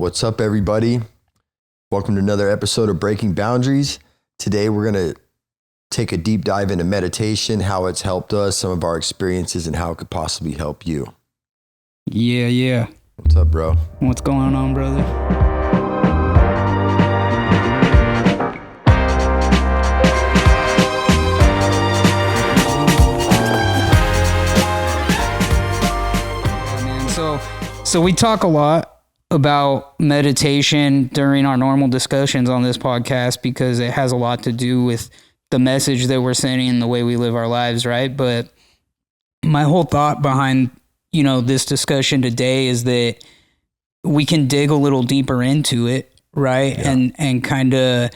What's up, everybody? Welcome to another episode of Breaking Boundaries. Today, we're going to take a deep dive into meditation, how it's helped us, some of our experiences, and how it could possibly help you. Yeah. What's up, bro? What's going on, brother? So we talk a lot about meditation during our normal discussions on this podcast because it has a lot to do with the message that we're sending and the way we live our lives, right? But my whole thought behind, this discussion today is that we can dig a little deeper into it, right? Yeah. And kind of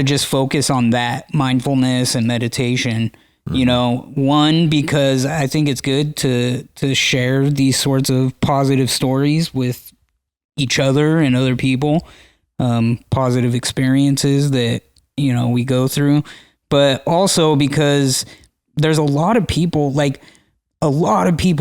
just focus on that mindfulness and meditation. One, because I think it's good to share these sorts of positive stories with each other and other people, positive experiences that, we go through, but also because there's a lot of people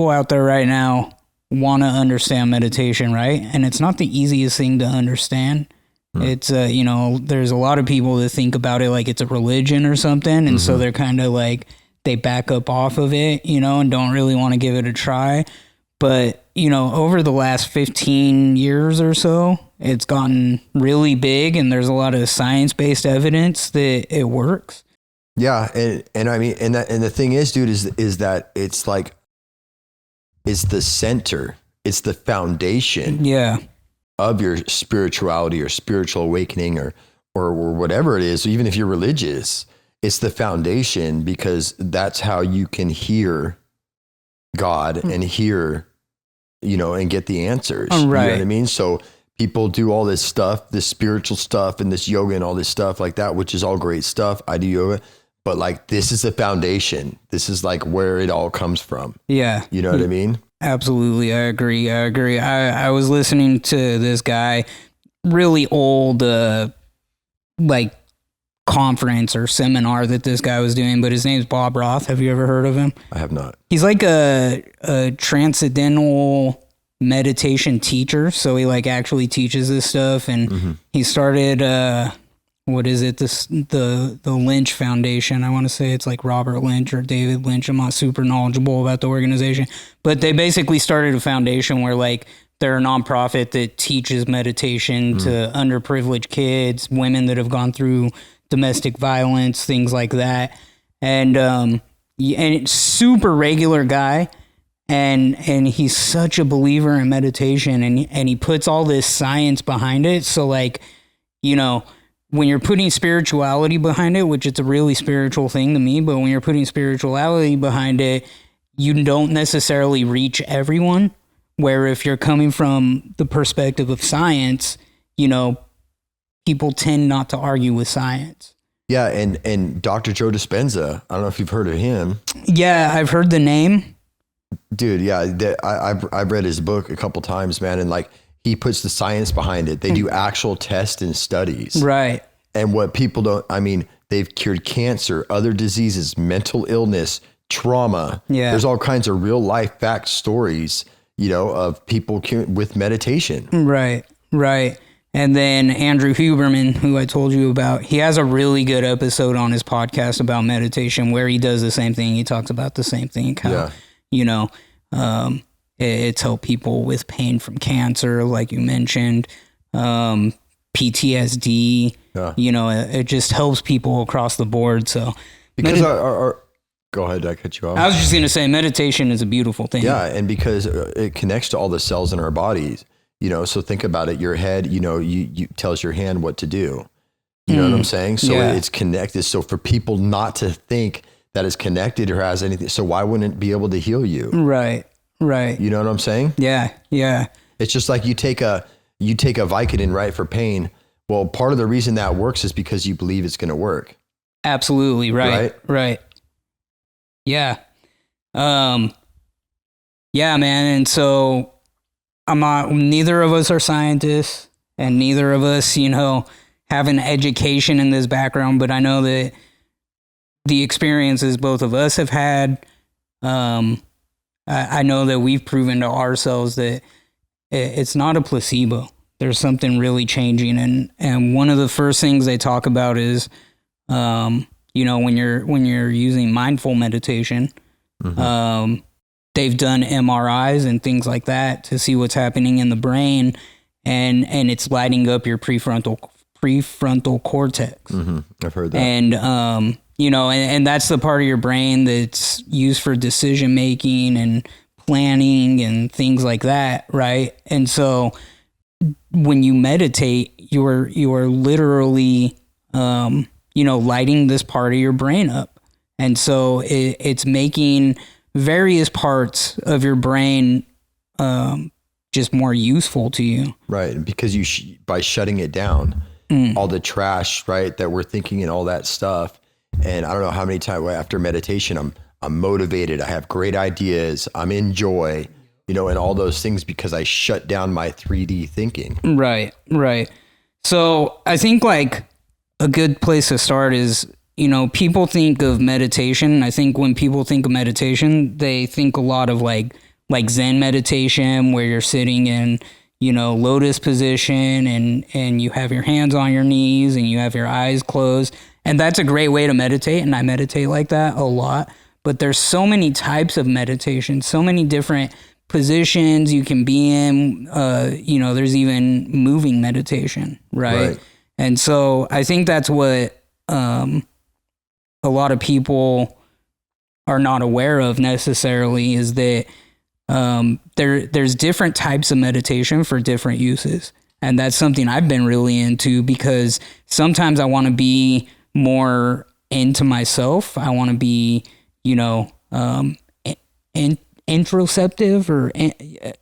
out there right now want to understand meditation, right? And it's not the easiest thing to understand. It's, there's a lot of people that think about it like it's a religion or something. And so they're kind of like, they back up off of it, and don't really want to give it a try. But, over the last 15 years or so, it's gotten really big and there's a lot of science-based evidence that it works. Yeah. And I mean, and the thing is, dude, is that it's like, it's the center, it's the foundation. Yeah. Of your spirituality or spiritual awakening or whatever it is, even if you're religious, it's the foundation because that's how you can hear God and hear, and get the answers. Right. You know what I mean? So people do all this stuff, this spiritual stuff and this yoga and all this stuff like that, which is all great stuff. I do yoga, but like, this is the foundation. This is like where it all comes from. Yeah. You know what I mean? Absolutely. I agree. I was listening to this guy, really old, conference or seminar that this guy was doing, but his name's Bob Roth. Have you ever heard of him? I have not. He's like a transcendental meditation teacher. So he actually teaches this stuff. And he started, the Lynch Foundation. I want to say it's like Robert Lynch or David Lynch. I'm not super knowledgeable about the organization, but they basically started a foundation where they're a nonprofit that teaches meditation to underprivileged kids, women that have gone through domestic violence, things like that. And it's super regular guy. And he's such a believer in meditation and he puts all this science behind it. So when you're putting spirituality behind it, which it's a really spiritual thing to me, but when you're putting spirituality behind it, you don't necessarily reach everyone. Where if you're coming from the perspective of science, people tend not to argue with science. Yeah. And Dr. Joe Dispenza, I don't know if you've heard of him. Yeah, I've heard the name. Dude, yeah. I've read his book a couple times, man. And he puts the science behind it. They do actual tests and studies. Right. And what people don't, they've cured cancer, other diseases, mental illness, trauma. Yeah. There's all kinds of real life fact stories, of people with meditation. Right. And then Andrew Huberman, who I told you about, he has a really good episode on his podcast about meditation where he does the same thing. He talks about the same thing. It's helped people with pain from cancer, like you mentioned, PTSD, it just helps people across the board. So because go ahead, I cut you off. I was just going to say meditation is a beautiful thing. Yeah. And because it connects to all the cells in our bodies, so think about it. Your head, you tells your hand what to do. You know what I'm saying? So it's connected. So for people not to think that it's connected or has anything, so why wouldn't it be able to heal you? Right. You know what I'm saying? Yeah. It's just like you take a Vicodin, right, for pain. Well, part of the reason that works is because you believe it's going to work. Absolutely. Right. Yeah. Yeah, man. And so neither of us are scientists and neither of us, have an education in this background, but I know that the experiences both of us have had, I know that we've proven to ourselves that it's not a placebo. there's something really changing. And one of the first things they talk about is, you know, when you're using mindful meditation, they've done MRIs and things like that to see what's happening in the brain, and it's lighting up your prefrontal cortex. I've heard that. And you know, and that's the part of your brain that's used for decision making and planning and things like that, right? And so when you meditate, you're literally you know, lighting this part of your brain up. And so it's making various parts of your brain just more useful to you. Right. Because by shutting it down, all the trash, right, that we're thinking and all that stuff. And I don't know how many times after meditation, I'm motivated. I have great ideas. I'm in joy, you know, and all those things because I shut down my 3D thinking. Right. So I think like a good place to start is, you know, people think of meditation. I think when people think of meditation, they think a lot of like Zen meditation where you're sitting in, you know, lotus position and you have your hands on your knees and you have your eyes closed. And that's a great way to meditate. And I meditate like that a lot. But there's so many types of meditation, so many different positions you can be in. You know, there's even moving meditation, right? And so I think that's what a lot of people are not aware of necessarily is that there's different types of meditation for different uses. And that's something I've been really into because sometimes I want to be more into myself. I want to be, you know, introspective, or I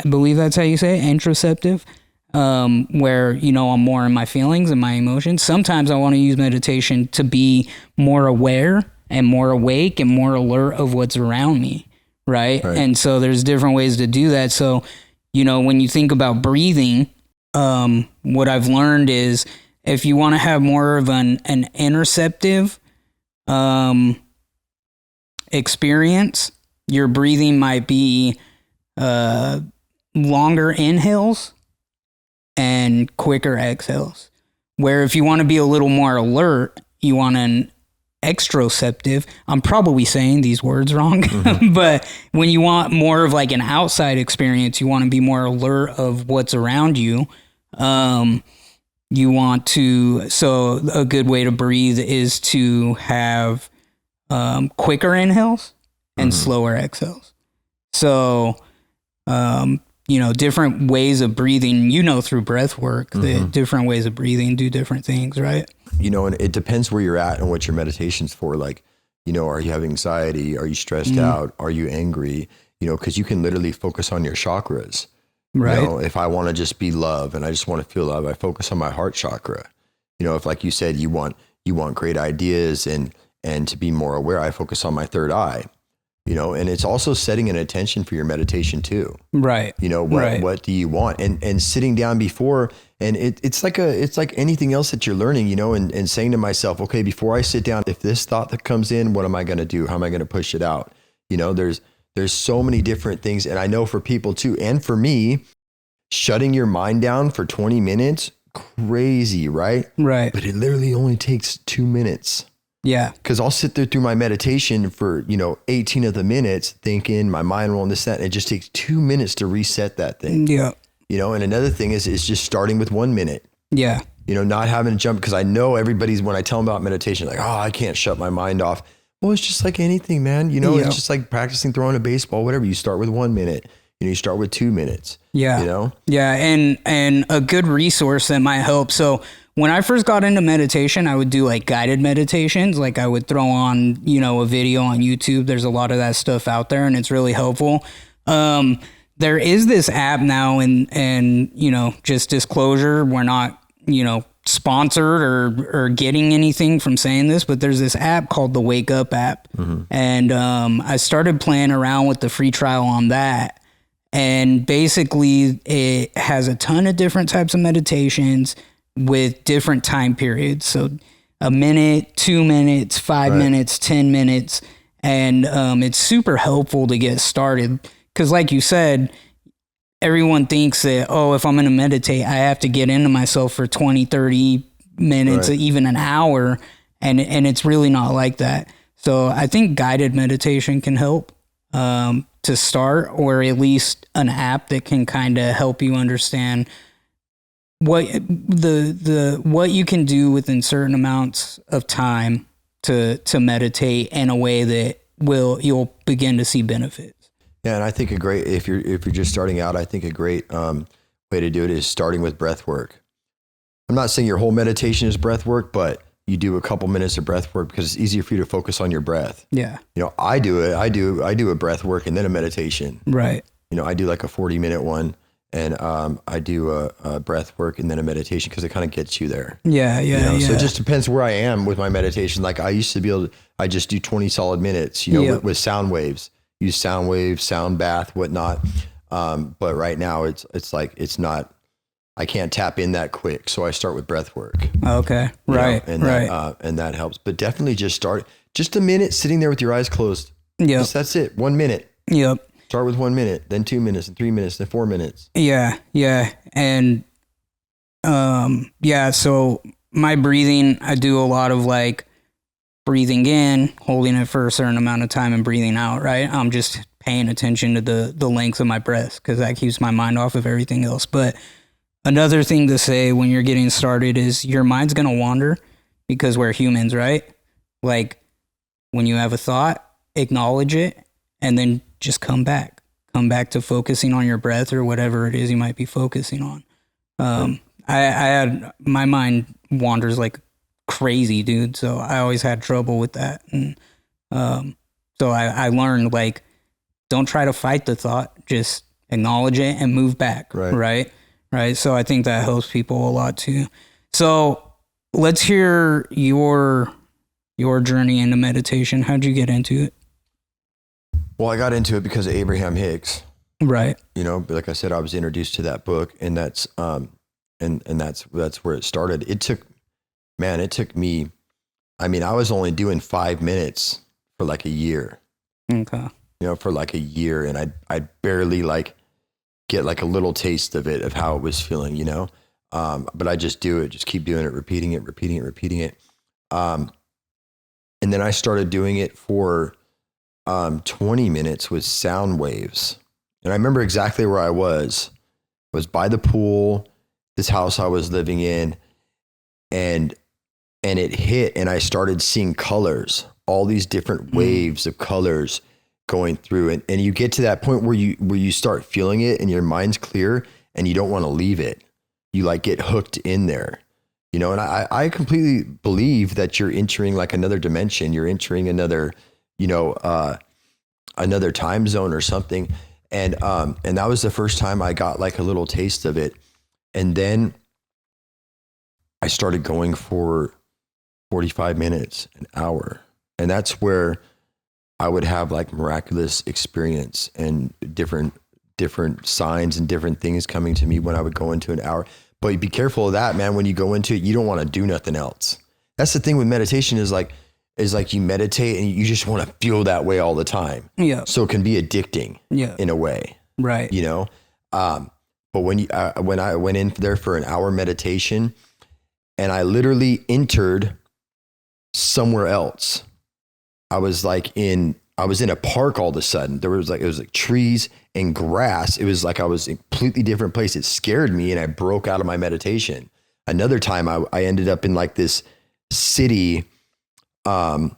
believe that's how you say it, introspective, where, you know, I'm more in my feelings and my emotions. Sometimes I want to use meditation to be more aware and more awake and more alert of what's around me. Right. And so there's different ways to do that. So, you know, when you think about breathing, what I've learned is if you want to have more of an interceptive experience, your breathing might be longer inhales and quicker exhales. Where if you want to be a little more alert, you want an extroceptive. I'm probably saying these words wrong, but when you want more of like an outside experience, you want to be more alert of what's around you. You want to, so a good way to breathe is to have quicker inhales and slower exhales. So, you know, different ways of breathing, you know, through breath work, the different ways of breathing do different things, right? You know, and it depends where you're at and what your meditation's for. Like, you know, are you having anxiety? Are you stressed out? Are you angry? You know, because you can literally focus on your chakras. Right. You know, if I want to just be love and I just want to feel love, I focus on my heart chakra. You know, if like you said, you want great ideas and to be more aware, I focus on my third eye. You know, and it's also setting an intention for your meditation too. Right. You know, what do you want? And sitting down before, and it's like anything else that you're learning, you know, and saying to myself, okay, before I sit down, if this thought that comes in, what am I going to do? How am I going to push it out? You know, there's so many different things. And I know for people too, and for me, shutting your mind down for 20 minutes, crazy, right? Right. But it literally only takes 2 minutes. Yeah. Because I'll sit there through my meditation for, you know, 18 of the minutes thinking, my mind will this, that. And it just takes 2 minutes to reset that thing. Yeah. You know, and another thing is just starting with 1 minute. Yeah. You know, not having to jump, because I know everybody's, when I tell them about meditation, like, oh, I can't shut my mind off. Well, it's just like anything, man. You know, it's just like practicing throwing a baseball, whatever. You start with 1 minute. You know, you start with 2 minutes. Yeah. You know? Yeah. And a good resource that might help. So when I first got into meditation, I would do like guided meditations. Like I would throw on, you know, a video on YouTube. There's a lot of that stuff out there and it's really helpful. There is this app now and, you know, just disclosure, we're not, you know, sponsored or getting anything from saying this, but there's this app called the Wake Up app. And I started playing around with the free trial on that. And basically it has a ton of different types of meditations with different time periods. So a minute, 2 minutes, 5 minutes, 10 minutes. And it's super helpful to get started. Because like you said, everyone thinks that, oh, if I'm going to meditate, I have to get into myself for 20, 30 minutes, right, even an hour. And it's really not like that. So I think guided meditation can help to start, or at least an app that can kind of help you understand what what you can do within certain amounts of time to meditate in a way that you'll begin to see benefits. Yeah, and I think if you're just starting out, I think a great way to do it is starting with breath work. I'm not saying your whole meditation is breath work, but you do a couple minutes of breath work because it's easier for you to focus on your breath. Yeah. I do a breath work and then a meditation. Right. I do like a 40-minute one, and I do a breath work and then a meditation because it kind of gets you there. Yeah. So it just depends where I am with my meditation. Like I used to be able to, I just do 20 solid minutes, with sound waves. Use sound waves, sound bath, whatnot. But right now it's like, it's not, I can't tap in that quick. So I start with breath work. Okay. Right. And that helps, but definitely just start just a minute sitting there with your eyes closed. Yeah. That's it. 1 minute. Yep. Start with 1 minute, then 2 minutes, and 3 minutes, then 4 minutes. Yeah. Yeah. And, so my breathing, I do a lot of like breathing in, holding it for a certain amount of time, and breathing out, right? I'm just paying attention to the length of my breath because that keeps my mind off of everything else. But another thing to say when you're getting started is your mind's going to wander because we're humans, right? Like when you have a thought, acknowledge it, and then just come back to focusing on your breath or whatever it is you might be focusing on. I had, my mind wanders like crazy, dude. So I always had trouble with that. And so I learned, like, don't try to fight the thought, just acknowledge it and move back. Right. So I think that helps people a lot too. So let's hear your journey into meditation. How'd you get into it? Well, I got into it because of Abraham Hicks. Right. Like I said, I was introduced to that book, and that's and that's where it started. It took me, I was only doing 5 minutes for like a year. Okay. For like a year, and I barely like get like a little taste of it, of how it was feeling, but I just do it, just keep doing it, repeating it. And then I started doing it for 20 minutes with sound waves. And I remember exactly where I was by the pool, this house I was living in, and it hit, and I started seeing colors, all these different waves of colors going through. And you get to that point where you start feeling it and your mind's clear and you don't want to leave it. You like get hooked in there, and I completely believe that you're entering like another dimension. You're entering another, another time zone or something. And that was the first time I got like a little taste of it. And then I started going for 45 minutes, an hour. And that's where I would have like miraculous experience and different signs and different things coming to me when I would go into an hour. But be careful of that, man. When you go into it, you don't want to do nothing else. That's the thing with meditation is like you meditate and you just want to feel that way all the time. Yeah. So it can be addicting in a way. Right. But when I went in there for an hour meditation and I literally entered somewhere else, I was in a park all of a sudden. It was like trees and grass. It was like I was in a completely different place. It scared me and I broke out of my meditation. Another time I ended up in like this city, in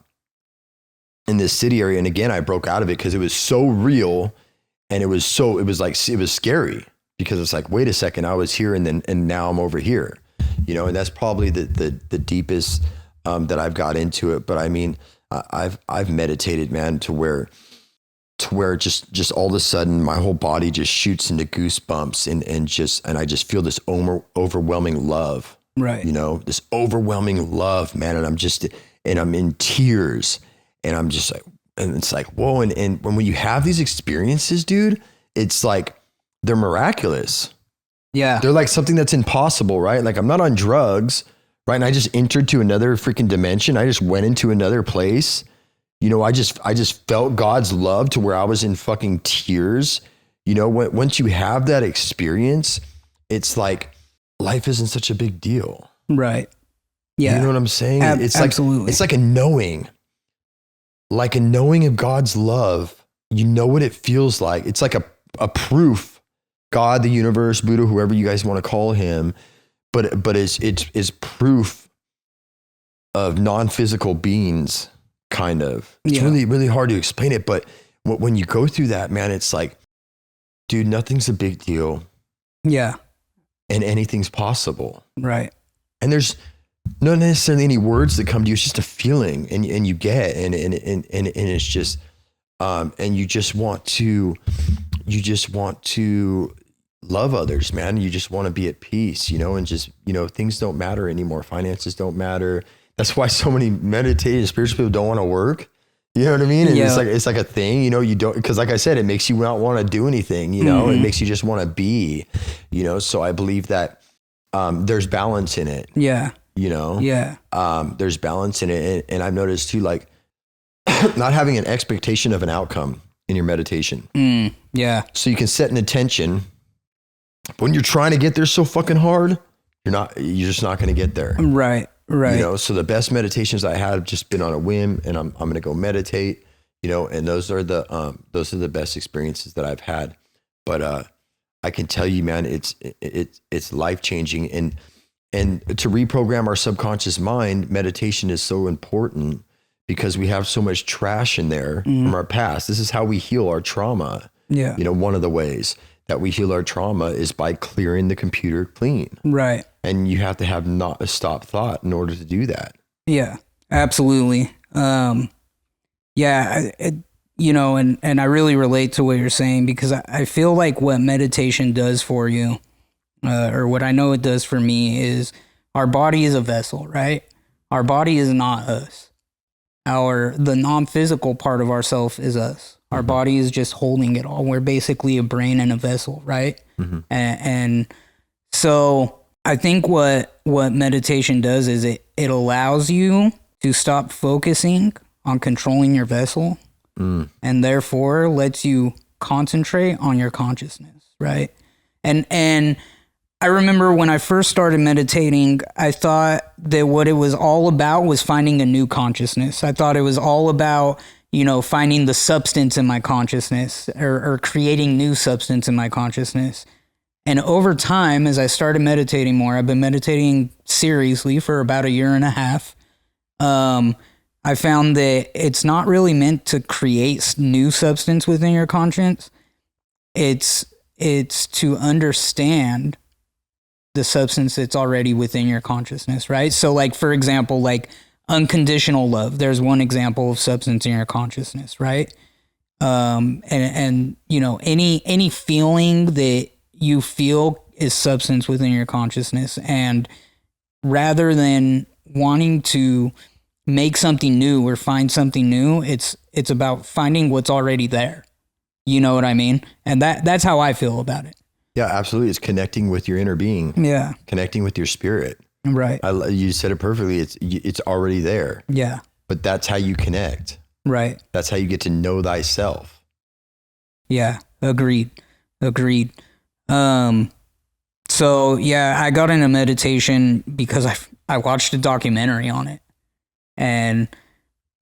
this city area. And again, I broke out of it because it was so real. And it was scary because it's like, wait a second, I was here and now I'm over here, and that's probably the deepest, that I've got into it. But I've meditated, man, to where just all of a sudden my whole body just shoots into goosebumps and I just feel this overwhelming love, right? This overwhelming love, man. And I'm in tears and I'm just like, and it's like, whoa. And when you have these experiences, dude, it's like, they're miraculous. Yeah. They're like something that's impossible, right? Like I'm not on drugs, right? And I just entered to another freaking dimension. I just went into another place. I just felt God's love to where I was in fucking tears, You know, once you have that experience, it's like life isn't such a big deal. Right. Yeah. You know what I'm saying? It's absolutely. Like, it's like a knowing of God's love. You know what it feels like. It's like a proof, God, the universe, Buddha, whoever you guys want to call him, but it's proof of non-physical beings, kind of. It's really, really hard to explain it. But when you go through that, man, it's like, dude, nothing's a big deal. Yeah. And anything's possible. Right. And there's not necessarily any words that come to you. It's just a feeling and you get, and it's just, and you just want to love others, man. You just want to be at peace, you know, and just, you know, things don't matter anymore. Finances don't matter. That's why so many meditative spiritual people don't want to work. You know what I mean? And it's like a thing, you know, you don't, because like I said, it makes you not want to do anything, you know, it makes you just want to be, you know. So I believe that there's balance in it. Yeah. You know? Yeah. There's balance in it. And I've noticed too, like not having an expectation of an outcome in your meditation. Yeah. So you can set an intention, but when you're trying to get there so fucking hard, you're just not going to get there. Right. Right. You know, so the best meditations I had have just been on a whim, and I'm going to go meditate, you know, and those are the best experiences that I've had. But I can tell you, man, it's life-changing. And to reprogram our subconscious mind, meditation is so important because we have so much trash in there from our past. This is how we heal our trauma. Yeah. You know, one of the ways that we heal our trauma is by clearing the computer clean. Right. And you have to have not a stop thought in order to do that. Yeah, absolutely. Yeah, you know, and I really relate to what you're saying, because I feel like what meditation does for you, or what I know it does for me, is our body is a vessel, right? Our body is not us. The non-physical part of ourself is us. Our body is just holding it all. We're basically a brain and a vessel, right? And so I think what meditation does is it allows you to stop focusing on controlling your vessel, and therefore lets you concentrate on your consciousness, right? And I remember when I first started meditating, I thought that what it was all about was finding a new consciousness. I thought it was all about, you know, finding the substance in my consciousness, or creating new substance in my consciousness. And over time, as I started meditating more, I've been meditating seriously for about 1.5 years. I found that it's not really meant to create new substance within your conscience. It's to understand the substance that's already within your consciousness, right? So like, for example, like unconditional love, there's one example of substance in your consciousness, right? And you know, any feeling that you feel is substance within your consciousness. And rather than wanting to make something new or find something new, it's about finding what's already there. You know what I mean? And that's how I feel about it. Yeah, absolutely. It's connecting with your inner being. Yeah. Connecting with your spirit. Right. You said it perfectly. It's already there. Yeah. But that's how you connect. Right. That's how you get to know thyself. Yeah. Agreed. So yeah, I got into meditation because I watched a documentary on it, and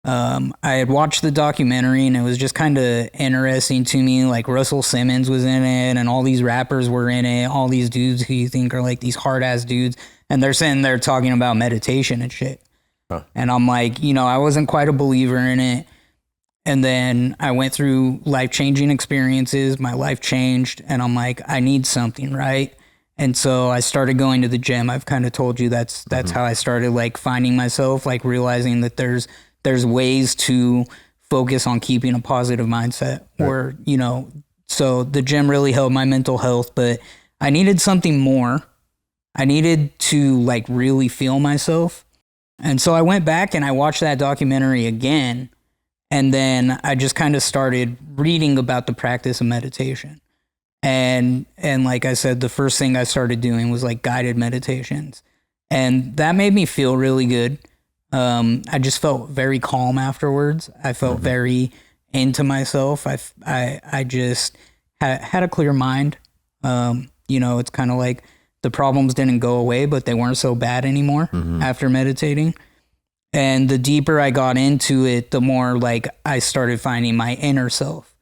I had watched the documentary, and it was just kind of interesting to me. Like Russell Simmons was in it, and all these rappers were in it, all these dudes who you think are like these hard ass dudes, and they're sitting there talking about meditation and shit. Huh. And I'm like, you know, I wasn't quite a believer in it. And then I went through life-changing experiences. My life changed, and I'm like, I need something, right? And so I started going to the gym. I've kind of told you that's how I started, like, finding myself, like realizing that there's ways to focus on keeping a positive mindset, or, you know, so the gym really helped my mental health, but I needed something more. I needed to like really feel myself. And so I went back and I watched that documentary again. And then I just kind of started reading about the practice of meditation. And like I said, the first thing I started doing was like guided meditations. And that made me feel really good. I just felt very calm afterwards. I felt very into myself. I just had a clear mind. You know, it's kind of like the problems didn't go away, but they weren't so bad anymore after meditating. And the deeper I got into it, the more like I started finding my inner self.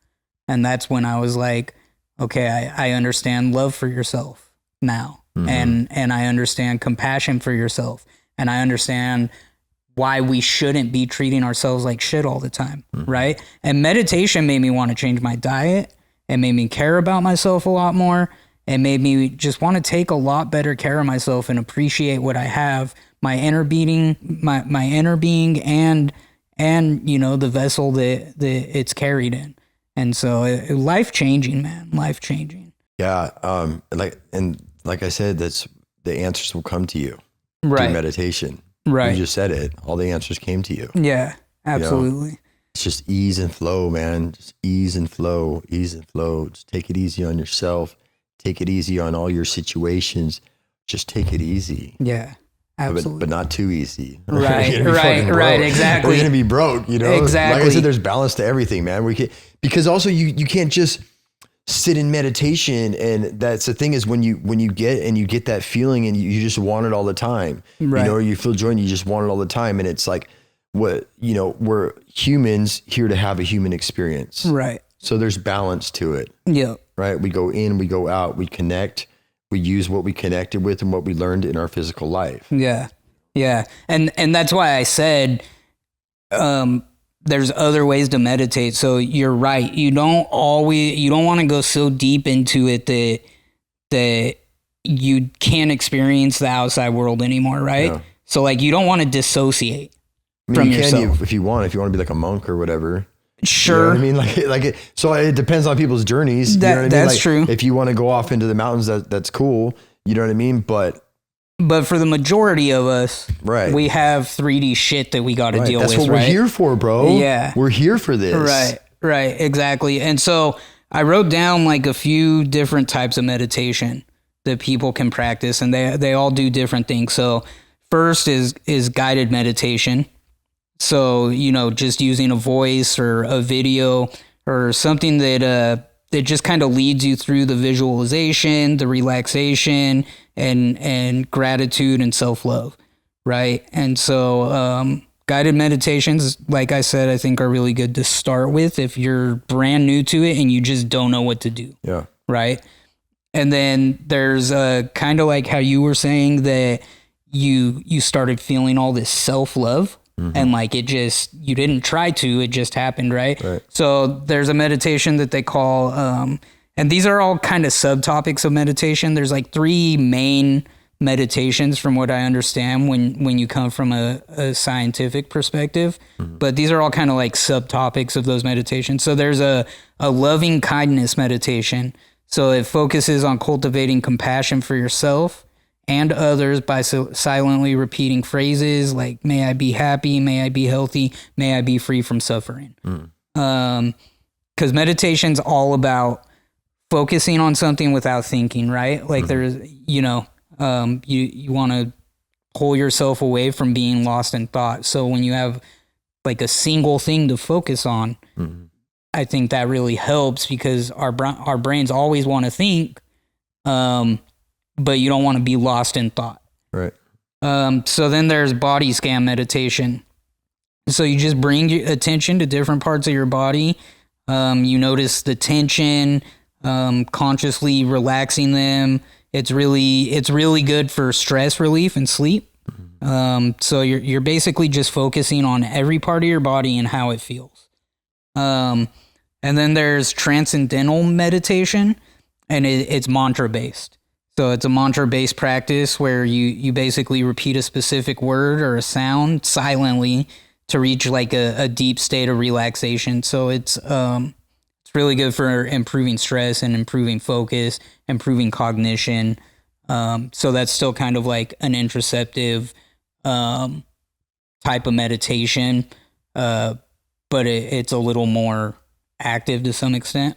And that's when I was like, okay, I understand love for yourself now. And I understand compassion for yourself. And I understand why we shouldn't be treating ourselves like shit all the time, right? And meditation made me want to change my diet. It made me care about myself a lot more. It made me just want to take a lot better care of myself and appreciate what I have, my inner being, my inner being, and you know, the vessel that it's carried in. And so life changing, man, life changing. Yeah, like I said, that's the answers will come to you Right. through meditation. Right. You just said it. All the answers came to you. Yeah, absolutely. You know? It's just ease and flow, man. Just ease and flow, ease and flow. Just take it easy on yourself. Take it easy on all your situations. Just take it easy. Yeah, absolutely. But not too easy. Right, right, exactly. We're going to be broke, you know? Exactly. Like I said, there's balance to everything, man. Because also you can't just sit in meditation, and that's the thing is when you get that feeling and you just want it all the time. Right. You know, you feel joy and you just want it all the time. And it's like, we're humans here to have a human experience. Right. So there's balance to it. Yeah. Right. We go in, we go out, we connect, we use what we connected with and what we learned in our physical life. Yeah. Yeah. And that's why I said, there's other ways to meditate. So you're right. You don't want to go so deep into it that you can't experience the outside world anymore. Right. Yeah. So like, you don't want to dissociate from yourself. If you want to be like a monk or whatever. Sure. You know what I mean? So it depends on people's journeys. You know what I mean? That's true. If you want to go off into the mountains, that's cool. You know what I mean? But for the majority of us, right, we have 3D shit that we got to deal with. That's what we're here for, bro. Yeah. We're here for this. Right. Exactly. And so I wrote down like a few different types of meditation that people can practice, and they all do different things. So first is guided meditation. So, you know, just using a voice or a video or something that just kind of leads you through the visualization, the relaxation, and gratitude and self-love, right? And so guided meditations, like I said, I think are really good to start with if you're brand new to it and you just don't know what to do. Yeah. Right? And then there's kind of like how you were saying that you started feeling all this self-love. Mm-hmm. And like you didn't try to, it just happened, right? So there's a meditation that they call, and these are all kind of subtopics of meditation. There's like 3 main meditations from what I understand when you come from a scientific perspective. Mm-hmm. But these are all kind of like subtopics of those meditations. So there's a loving kindness meditation. So it focuses on cultivating compassion for yourself and others by silently repeating phrases like, may I be happy, may I be healthy, may I be free from suffering. Because meditation's all about focusing on something without thinking, right? Like there's, you want to pull yourself away from being lost in thought. So when you have like a single thing to focus on, I think that really helps because our brains always want to think, but you don't want to be lost in thought. Right. So then there's body scan meditation. So you just bring your attention to different parts of your body. You notice the tension, consciously relaxing them. It's really good for stress relief and sleep. So you're basically just focusing on every part of your body and how it feels. And then there's transcendental meditation, and it's mantra based. So it's a mantra-based practice where you basically repeat a specific word or a sound silently to reach like a deep state of relaxation. So it's really good for improving stress and improving focus, improving cognition. So that's still kind of like an introspective type of meditation, but it's a little more active to some extent.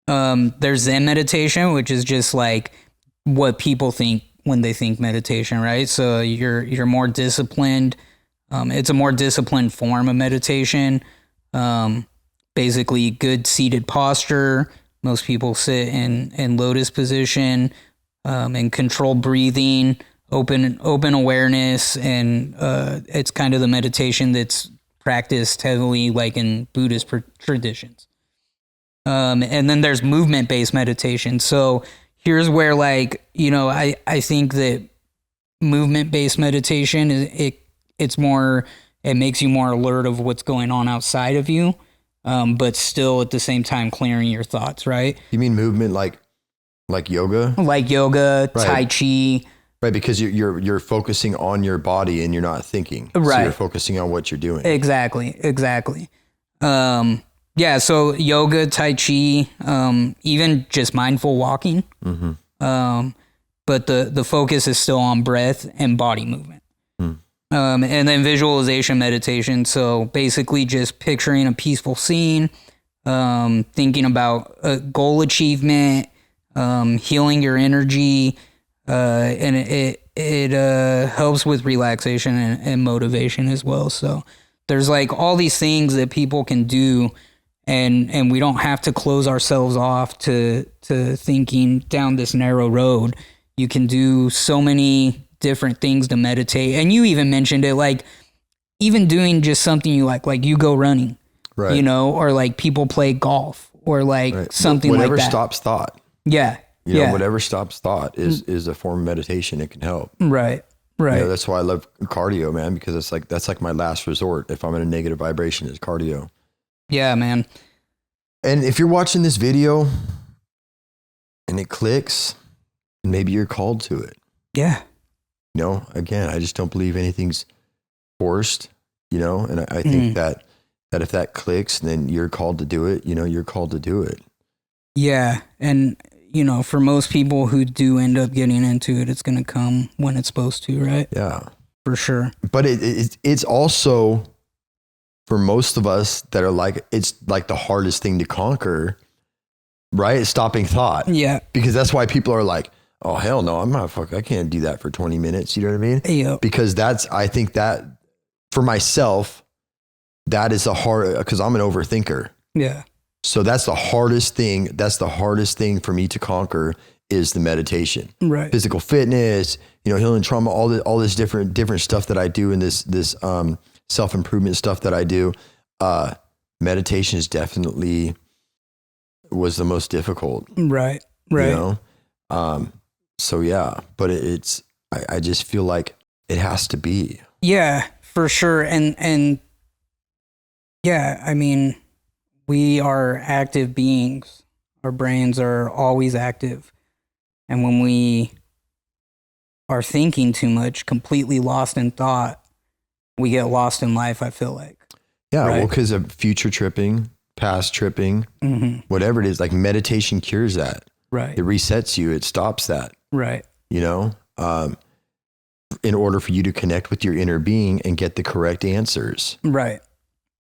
There's Zen meditation, which is just like what people think when they think meditation, right? So you're more disciplined. It's a more disciplined form of meditation. Basically good seated posture, Most people sit in lotus position, and controlled breathing, open awareness, and it's kind of the meditation that's practiced heavily like in Buddhist traditions. And then there's movement-based meditation. So here's where, like, you know, I think that movement-based meditation it makes you more alert of what's going on outside of you, but still at the same time clearing your thoughts, right? You mean movement like yoga? Like yoga, right. Tai Chi. Right, because you're focusing on your body and you're not thinking. Right. So you're focusing on what you're doing. Exactly. Yeah, so yoga, Tai Chi, even just mindful walking. Mm-hmm. But the focus is still on breath and body movement. And then visualization meditation. So basically just picturing a peaceful scene, thinking about a goal achievement, healing your energy, and it helps with relaxation and motivation as well. So there's like all these things that people can do, and we don't have to close ourselves off to thinking down this narrow road. You can do so many different things to meditate. And you even mentioned it, like even doing just something you like you go running, right? You know, or like people play golf or like something like that. Whatever stops thought. Yeah. You know, whatever stops thought is a form of meditation. It can help. Right. You know, that's why I love cardio, man, because that's like my last resort. If I'm in a negative vibration, is cardio. Yeah, man. And if you're watching this video and it clicks, maybe you're called to it. Yeah. You know, again, I just don't believe anything's forced, you know, and I think that if that clicks, then you're called to do it, you know, you're called to do it. Yeah. And, you know, for most people who do end up getting into it, it's going to come when it's supposed to, right? Yeah. For sure. But it's also, for most of us that are like, it's like the hardest thing to conquer, right? It's stopping thought. Yeah. Because that's why people are like, oh, hell no, I can't do that for 20 minutes. You know what I mean? Yeah. Because I think that for myself, that is because I'm an overthinker. Yeah. So that's the hardest thing. That's the hardest thing for me to conquer is the meditation. Right. Physical fitness, you know, healing trauma, all this different stuff that I do, and this self-improvement stuff that I do. Meditation is definitely was the most difficult. Right. You know? So yeah, but I just feel like it has to be. Yeah, for sure. And yeah, I mean, we are active beings. Our brains are always active. And when we are thinking too much, completely lost in thought, we get lost in life, I feel like. Yeah, right? Well, because of future tripping, past tripping, whatever it is, like meditation cures that. Right. It resets you. It stops that. Right. You know, in order for you to connect with your inner being and get the correct answers. Right.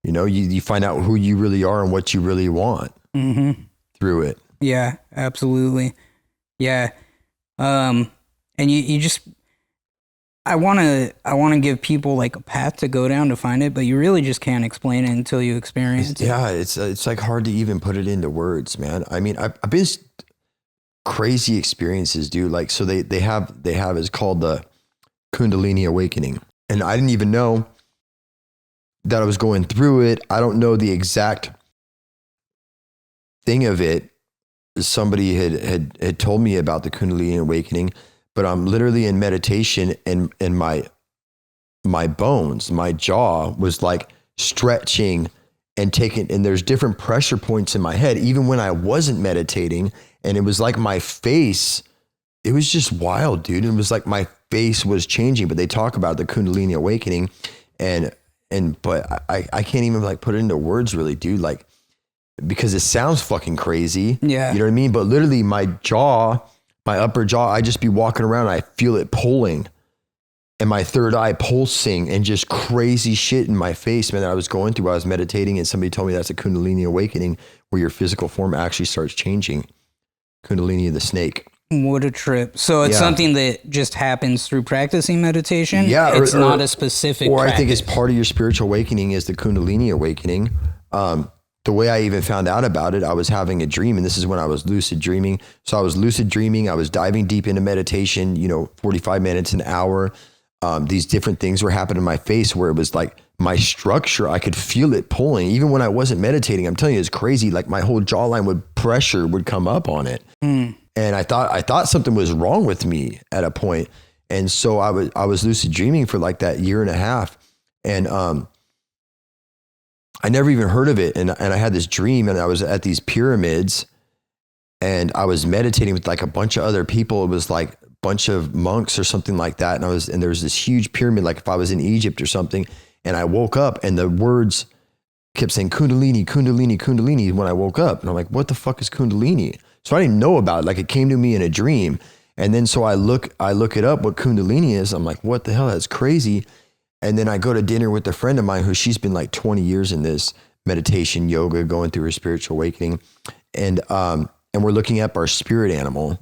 You know, you find out who you really are and what you really want through it. Yeah, absolutely. Yeah. And you just, I want to give people like a path to go down to find it, but you really just can't explain it until you experience it. Yeah. It's like hard to even put it into words, man. I mean, I've been crazy experiences, dude. Like, so they have it's called the Kundalini awakening. And I didn't even know that I was going through it. I don't know the exact thing of it. Somebody had told me about the Kundalini awakening, but I'm literally in meditation and my bones, my jaw was like stretching and there's different pressure points in my head, even when I wasn't meditating. And it was like my face, it was just wild, dude. It was like my face was changing, but they talk about the Kundalini awakening but I can't even like put it into words really, dude. Like, because it sounds fucking crazy. Yeah. You know what I mean? But literally my upper jaw, I just be walking around and I feel it pulling and my third eye pulsing and just crazy shit in my face, man, that I was going through while I was meditating. And somebody told me that's a Kundalini awakening where your physical form actually starts changing. Kundalini, the snake. What a trip. So it's something that just happens through practicing meditation? Yeah. It's not a specific Or practice. I think it's part of your spiritual awakening is the Kundalini awakening. the way I even found out about it, I was having a dream, and this is when I was lucid dreaming. So I was lucid dreaming. I was diving deep into meditation, 45 minutes, an hour. These different things were happening in my face where it was like my structure, I could feel it pulling. Even when I wasn't meditating, I'm telling you, it's crazy. Like my whole jawline would come up on it. And I thought something was wrong with me at a point. And so I was lucid dreaming for like that year and a half. And, I never even heard of it. And I had this dream, and I was at these pyramids, and I was meditating with like a bunch of other people. It was like a bunch of monks or something like that. And there was this huge pyramid, like if I was in Egypt or something, and I woke up and the words kept saying Kundalini, Kundalini, Kundalini when I woke up. And I'm like, what the fuck is Kundalini? So I didn't know about it. Like it came to me in a dream. And then so I look it up what Kundalini is. I'm like, what the hell? That's crazy. And then I go to dinner with a friend of mine who she's been like 20 years in this meditation, yoga, going through her spiritual awakening. And we're looking up our spirit animal.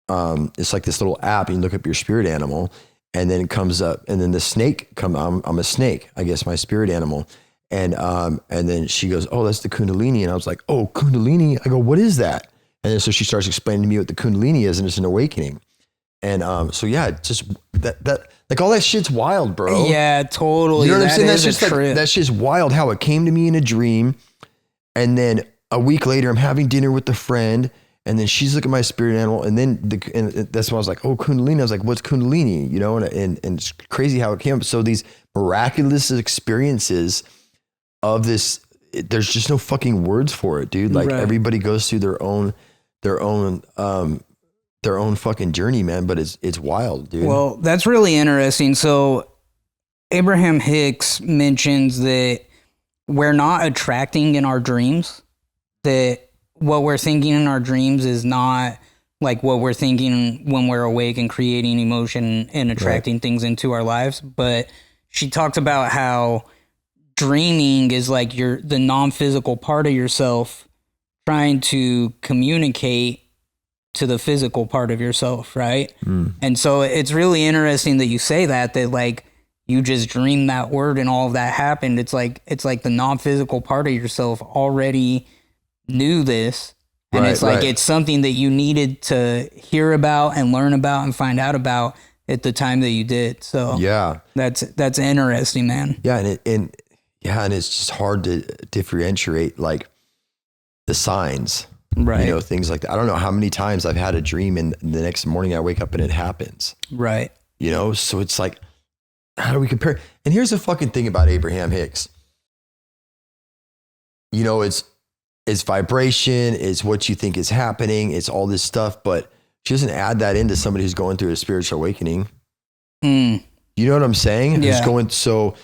It's like this little app. You can look up your spirit animal, and then it comes up, and then the snake I'm a snake, I guess, my spirit animal. And then she goes, oh, that's the Kundalini. And I was like, oh, Kundalini. I go, what is that? And then so she starts explaining to me what the Kundalini is, and it's an awakening. And so yeah, just that like all that shit's wild, bro. Yeah, totally. You know what I'm saying? That's just like, that's just wild how it came to me in a dream. And then a week later, I'm having dinner with a friend, and then she's looking at my spirit animal, and then and that's when I was like, oh, Kundalini. I was like, what's Kundalini? And it's crazy how it came up. So these miraculous experiences of this, there's just no fucking words for it, dude. Like everybody goes through their own fucking journey, man, but it's wild, dude. Well, that's really interesting. So Abraham Hicks mentions that we're not attracting in our dreams, that what we're thinking in our dreams is not like what we're thinking when we're awake and creating emotion and attracting things into our lives. But she talked about how dreaming is like the non-physical part of yourself trying to communicate to the physical part of yourself, right? And so it's really interesting that you say that like you just dreamed that word and all of that happened. It's like the non-physical part of yourself already knew this, and it's like it's something that you needed to hear about and learn about and find out about at the time that you did. So yeah, that's interesting, man. Yeah, and it's just hard to differentiate like the signs. Right. Things like that. I don't know how many times I've had a dream and the next morning I wake up and it happens. Right. So it's like, how do we compare? And here's the fucking thing about Abraham Hicks. It's vibration, it's what you think is happening, it's all this stuff, but she doesn't add that into somebody who's going through a spiritual awakening. You know what I'm saying? Yeah. Who's going, so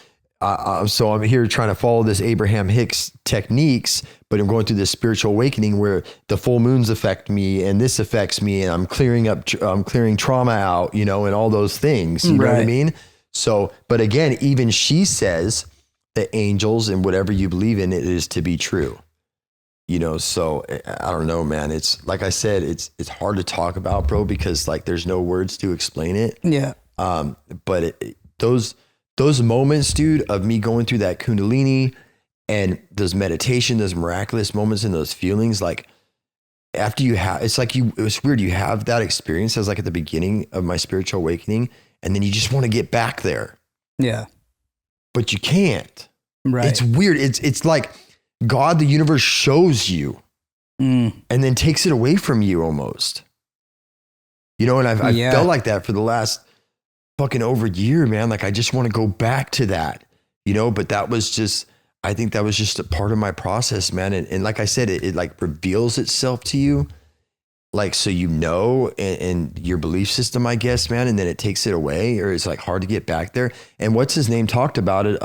I'm here trying to follow this Abraham Hicks techniques, but I'm going through this spiritual awakening where the full moons affect me and this affects me, and I'm clearing trauma out, and all those things. You know what I mean? So, but again, even she says that angels and whatever you believe in, it is to be true. So I don't know, man. It's like I said, it's hard to talk about, bro, because like there's no words to explain it. Yeah. But those moments, dude, of me going through that Kundalini and those meditation, those miraculous moments and those feelings, like after you have, it was weird. You have that experience as like at the beginning of my spiritual awakening, and then you just want to get back there. Yeah. But you can't. Right. It's weird. It's like God, the universe shows you and then takes it away from you almost. And I've felt like that for the last fucking over a year, man. Like I just want to go back to that, but I think that was just a part of my process, man. And like I said, it like reveals itself to you, like, so and your belief system, I guess, man. And then it takes it away, or it's like hard to get back there. And what's his name talked about it?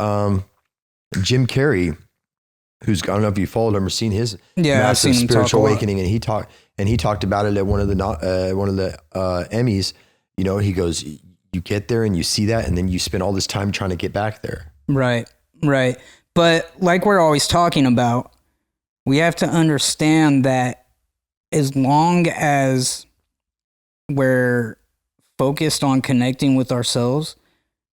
Jim Carrey, I don't know if you followed him or seen his massive spiritual awakening. And he talked about it at one of the Emmys. He goes, you get there and you see that, and then you spend all this time trying to get back there. Right. But like we're always talking about, we have to understand that as long as we're focused on connecting with ourselves,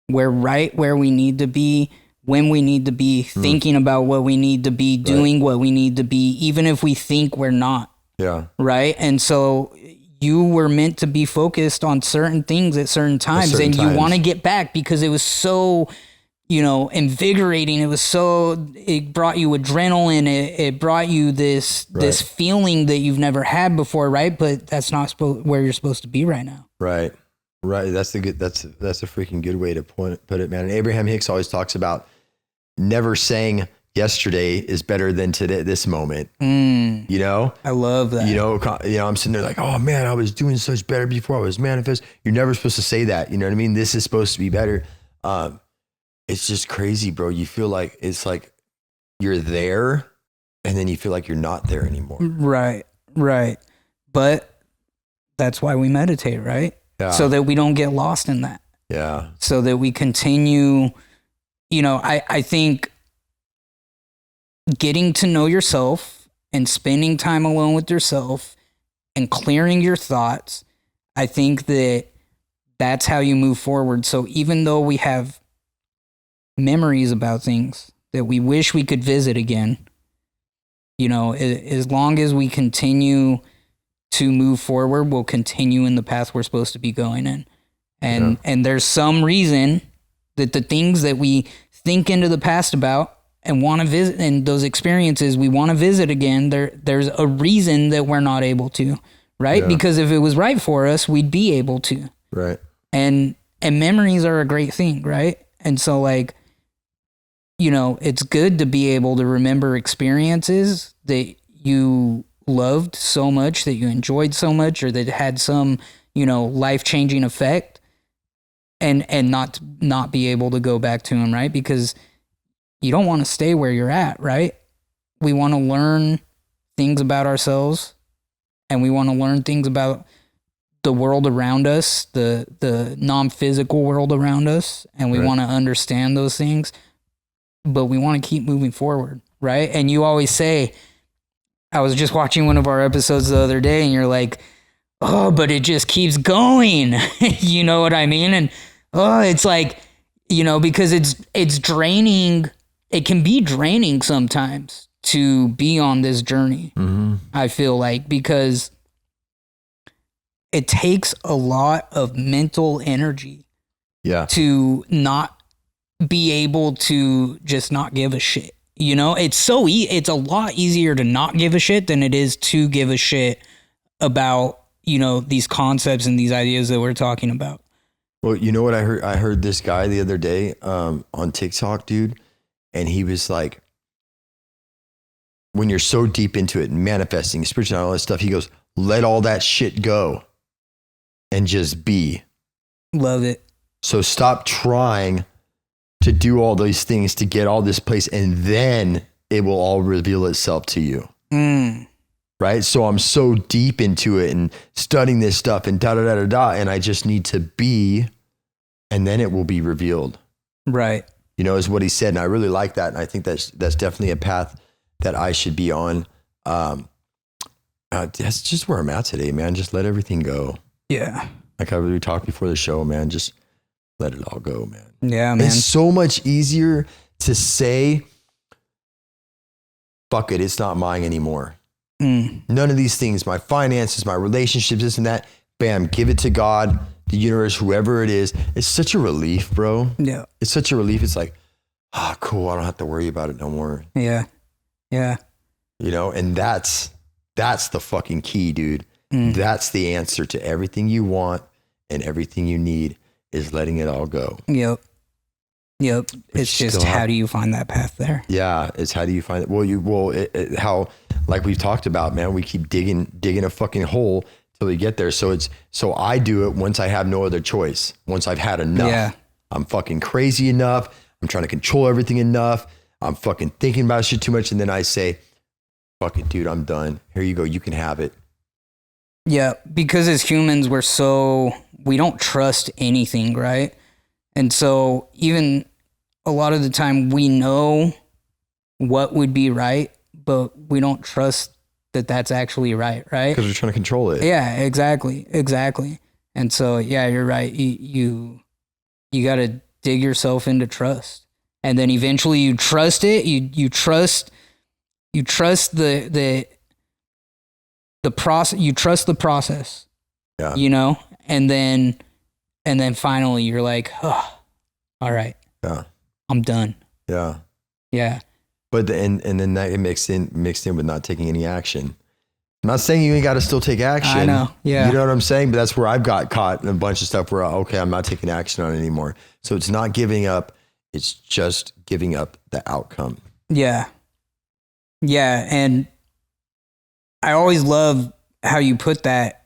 we're right where we need to be. when we need to be, thinking about what we need to be, doing what we need to be, even if we think we're not. Yeah. Right. And so you were meant to be focused on certain things at certain times, and you want to get back because it was so, invigorating. It brought you adrenaline. It brought you this feeling that you've never had before. Right. But that's not where you're supposed to be right now. Right. That's a freaking good way to put it, man. And Abraham Hicks always talks about never saying yesterday is better than today, this moment. I love that. I'm sitting there like, oh man, I was doing such better before I was manifest. You're never supposed to say that. You know what I mean? This is supposed to be better. It's just crazy, bro. You feel like it's like you're there and then you feel like you're not there anymore. Right. But that's why we meditate, right? Yeah. So that we don't get lost in that. Yeah. So that we continue, I think getting to know yourself and spending time alone with yourself and clearing your thoughts, I think that's how you move forward. So even though we have memories about things that we wish we could visit again, as long as we continue to move forward, we'll continue in the path we're supposed to be going in. And there's some reason that the things that we think into the past about and want to visit, and those experiences we want to visit again, there's a reason that we're not able to, right? Yeah. Because if it was right for us, we'd be able to. Right. And memories are a great thing, right? And so it's good to be able to remember experiences that you loved so much, that you enjoyed so much, or that had some, life-changing effect, and not be able to go back to them, right? Because you don't want to stay where you're at, right? We want to learn things about ourselves, and we want to learn things about the world around us, the non-physical world around us, and we want to understand those things, but we want to keep moving forward, right? And you always say, I was just watching one of our episodes the other day, and you're like, oh, but it just keeps going. You know what I mean? And it's like, because it's draining. It can be draining sometimes to be on this journey. Mm-hmm. I feel like, because it takes a lot of mental energy to not be able to just not give a shit. It's it's a lot easier to not give a shit than it is to give a shit about, these concepts and these ideas that we're talking about. Well, you know what I heard? I heard this guy the other day on TikTok, dude. And he was like, when you're so deep into it and manifesting, spiritual, all that stuff, he goes, let all that shit go and just be. Love it. So stop trying to do all these things to get all this place, and then it will all reveal itself to you. Right? So I'm so deep into it and studying this stuff and and I just need to be, and then it will be revealed. Right. Is what he said. And I really like that. And I think that's definitely a path that I should be on. That's just where I'm at today, man. Just let everything go. Yeah. Like we talked before the show, man, just let it all go, man. Yeah, man. It's so much easier to say, fuck it, it's not mine anymore. None of these things, my finances, my relationships, this and that, bam, give it to God, the universe, whoever it is. It's such a relief, bro. Yeah. It's such a relief. It's like, cool. I don't have to worry about it no more. Yeah. Yeah. And that's the fucking key, dude. That's the answer to everything you want and everything you need, is letting it all go. Yep. It's just, how do you find that path there? Yeah. It's how do you find it? Well, how, like we've talked about, man, we keep digging a fucking hole till we get there. So I do it once I have no other choice. Once I've had enough. Yeah. I'm fucking crazy enough. I'm trying to control everything enough. I'm fucking thinking about shit too much. And then I say, fuck it, dude, I'm done. Here you go. You can have it. Yeah. Because as humans, we don't trust anything, right? And so even a lot of the time we know what would be right, but we don't trust that that's actually right? Because we're trying to control it. Yeah, exactly. And so, yeah, you're right. You got to dig yourself into trust. And then eventually you trust it. You trust the process. You trust the process. Yeah. You know, and then finally you're like, oh, all right. Yeah. I'm done. Yeah. Yeah. But and then that it mixed in with not taking any action. I'm not saying you ain't got to still take action. I know. Yeah. You know what I'm saying? But that's where I've got caught in a bunch of stuff where, okay, I'm not taking action on it anymore. So it's not giving up. It's just giving up the outcome. Yeah. Yeah. And I always love how you put that,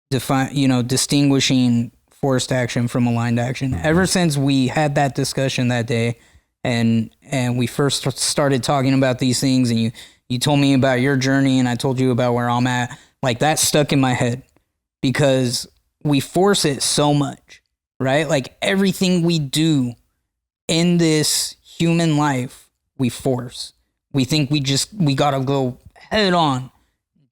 distinguishing forced action from aligned action. Mm-hmm. Ever since we had that discussion that day and we first started talking about these things, and you told me about your journey and I told you about where I'm at, like that stuck in my head because we force it so much, right? Like everything we do in this human life, we force. We think we gotta go head on,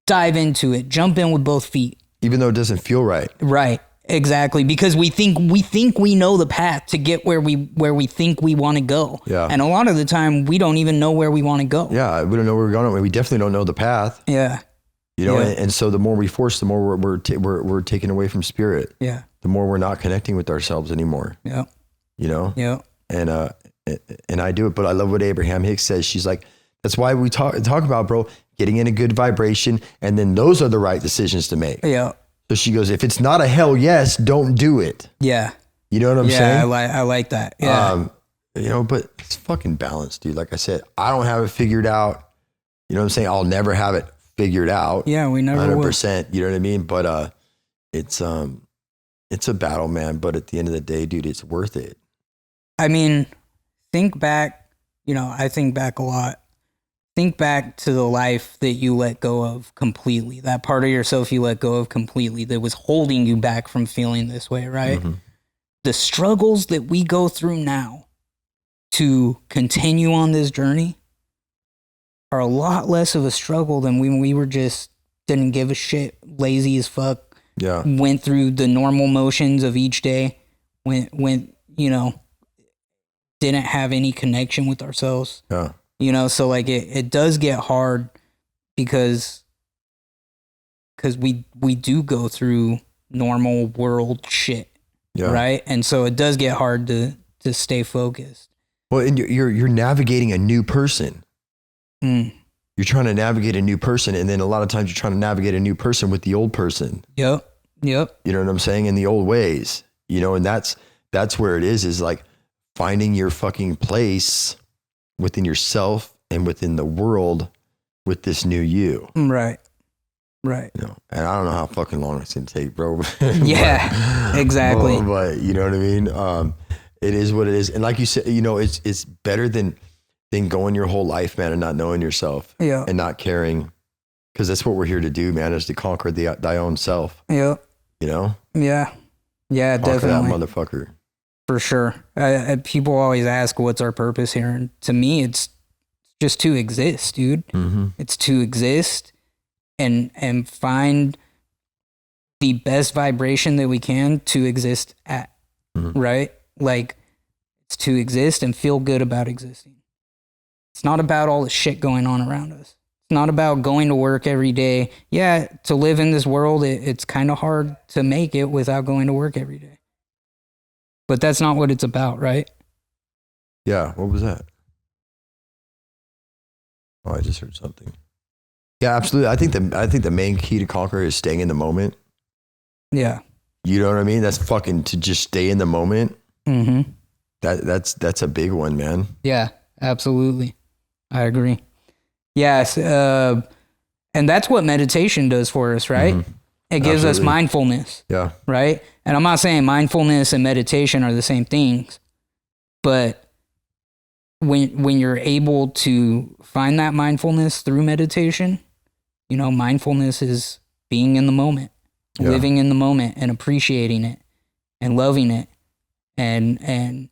dive into it, jump in with both feet. Even though it doesn't feel right. Right. Exactly. Because we think we know the path to get where we think we want to go. Yeah. And a lot of the time we don't even know where we want to go. Yeah. We don't know where we're going. We definitely don't know the path. Yeah. You know, and so the more we force, the more we're taken away from spirit. Yeah. The more we're not connecting with ourselves anymore. Yeah. You know? Yeah. And I do it, but I love what Abraham Hicks says. She's like, that's why we talk about, bro, getting in a good vibration. And then those are the right decisions to make. Yeah. So she goes, if it's not a hell yes, don't do it. Yeah. You know what I'm saying? Yeah, I like that. Yeah. But it's fucking balanced, dude. Like I said, I don't have it figured out. You know what I'm saying? I'll never have it figured out. Yeah, we never 100%. Will. You know what I mean? But it's a battle, man. But at the end of the day, dude, it's worth it. I mean, think back. I think back a lot. Think back to the life that you let go of completely. That part of yourself you let go of completely that was holding you back from feeling this way, right? Mm-hmm. The struggles that we go through now to continue on this journey are a lot less of a struggle than when we were just didn't give a shit, lazy as fuck. Yeah. Went through the normal motions of each day, went didn't have any connection with ourselves. Yeah. So like it does get hard because we do go through normal world shit, right? And so it does get hard to stay focused. Well, and you're navigating a new person. Mm. You're trying to navigate a new person, and then a lot of times you're trying to navigate a new person with the old person. Yep. You know what I'm saying? In the old ways, and that's where it is like finding your fucking place within yourself and within the world with this new you. Right. And I don't know how fucking long it's going to take, bro. Yeah, exactly. But you know what I mean? It is what it is. And like you said, it's better than going your whole life, man, and not knowing yourself and not caring. Cause that's what we're here to do, man, is to conquer thy own self. Yeah. Yeah. Yeah, Conquer definitely. that motherfucker. For sure. People always ask, what's our purpose here? And to me, it's just to exist, dude. Mm-hmm. It's to exist and find the best vibration that we can to exist at, right? Like, it's to exist and feel good about existing. It's not about all the shit going on around us. It's not about going to work every day. Yeah, to live in this world, it's kind of hard to make it without going to work every day. But that's not what it's about, right? Yeah. What was that? Oh, I just heard something. Yeah, absolutely. I think the main key to conquer is staying in the moment. Yeah. You know what I mean? That's fucking to just stay in the moment. Mm-hmm. That's a big one, man. Yeah, absolutely. I agree. Yes. And that's what meditation does for us, right? Mm-hmm. It gives us mindfulness. Yeah. Right? And I'm not saying mindfulness and meditation are the same things, but when you're able to find that mindfulness through meditation, mindfulness is being in the moment, living in the moment and appreciating it and loving it and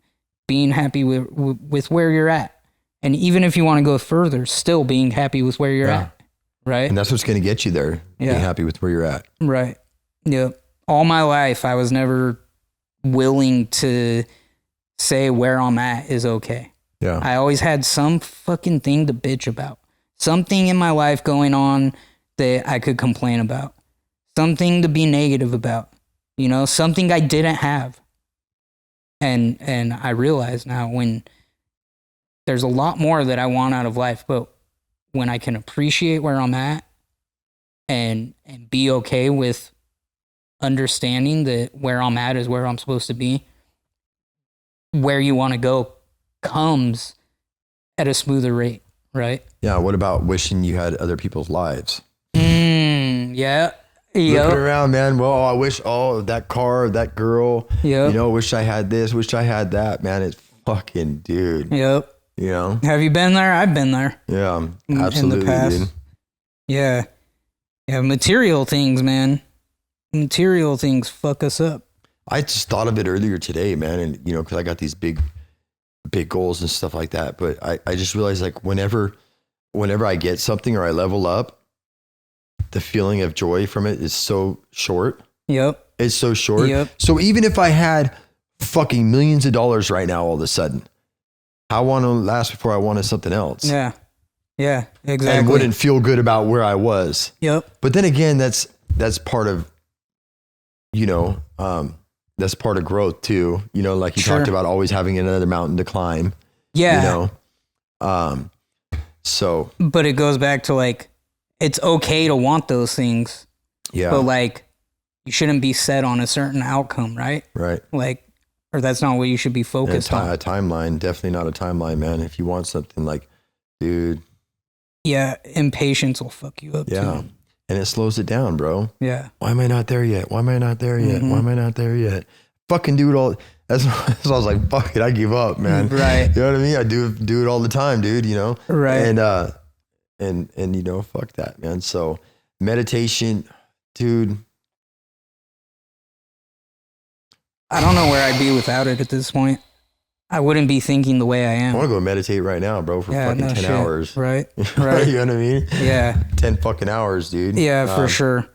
being happy with where you're at. And even if you want to go further, still being happy with where you're at. Right. And that's what's going to get you there. Yeah. Being happy with where you're at. Right. Yeah. All my life, I was never willing to say where I'm at is okay. Yeah. I always had some fucking thing to bitch about. Something in my life going on that I could complain about. Something to be negative about. You know, something I didn't have. And I realize now when there's a lot more that I want out of life, but when I can appreciate where I'm at and be okay with understanding that where I'm at is where I'm supposed to be, where you want to go comes at a smoother rate, right? Yeah. What about wishing you had other people's lives? Yeah. Looking around, man. Well, I wish, that car, that girl, Yep. you know, wish I had this, wish I had that, man. It's fucking, dude. Yep. You know? Have you been there? I've been there. Yeah, absolutely, in the past. dude. Yeah. Yeah. Material things, man. Material things fuck us up. I just thought of it earlier today, man. And, you know, cause I got these big goals and stuff like that. But I just realized like whenever I get something or I level up, the feeling of joy from it is so short. Yep. It's so short. Yep. So even if I had fucking millions of dollars right now, all of a sudden, how long will it last before I wanted something else? Yeah. Yeah, exactly. And wouldn't feel good about where I was. Yep. But then again, that's part of, you know, that's part of growth too. You know, like you talked about always having another mountain to climb. Yeah. You know, so. But it goes back to like, it's okay to want those things. Yeah. But like, you shouldn't be set on a certain outcome, right? Right. Like, or that's not what you should be focused on. A timeline, definitely not a timeline, man. If you want something like, dude. Yeah, impatience will fuck you up too. And it slows it down, bro. Yeah. Why am I not there yet? Why am I not there yet? Why am I not there yet? Fucking do it all. That's why I was like, fuck it, I give up, man. Right. You know what I mean? I do it all the time, dude, you know? Right. And you know, fuck that, man. So meditation, dude. I don't know where I'd be without it at this point. I wouldn't be thinking the way I am. I want to go meditate right now, bro, for fucking 10 hours. Right. Right. You know what I mean? Yeah. 10 fucking hours, dude. Yeah, for sure.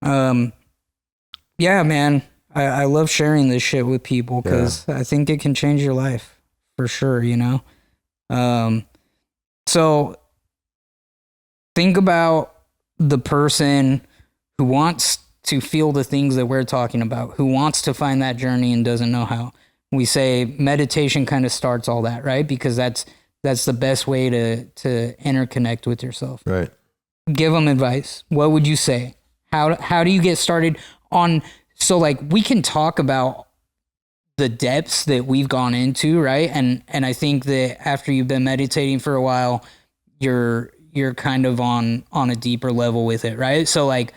Yeah, man. I love sharing this shit with people because I think it can change your life for sure, you know? So think about the person who wants to feel the things that we're talking about, who wants to find that journey and doesn't know how. We say meditation kind of starts all that, right? Because that's the best way to interconnect with yourself. Right. Give them advice. What would you say? How do you get started on? So like we can talk about the depths that we've gone into, right? And I think that after you've been meditating for a while, you're kind of on a deeper level with it, right? So like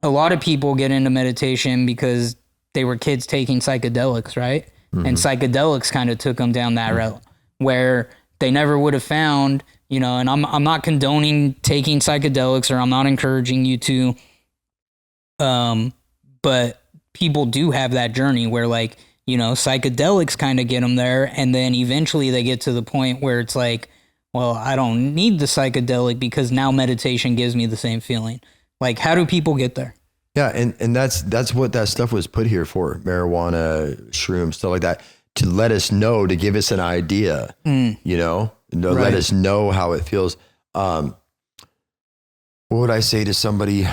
a lot of people get into meditation because they were kids taking psychedelics, right? Mm-hmm. And psychedelics kind of took them down that route where they never would have found, you know, and I'm not condoning taking psychedelics or I'm not encouraging you to, but people do have that journey where like, you know, psychedelics kind of get them there. And then eventually they get to the point where it's like, well, I don't need the psychedelic because now meditation gives me the same feeling. Like, how do people get there? Yeah, and that's what that stuff was put here for, marijuana, shrooms, stuff like that, to let us know, to give us an idea, you know, let us know how it feels. What would I say to somebody?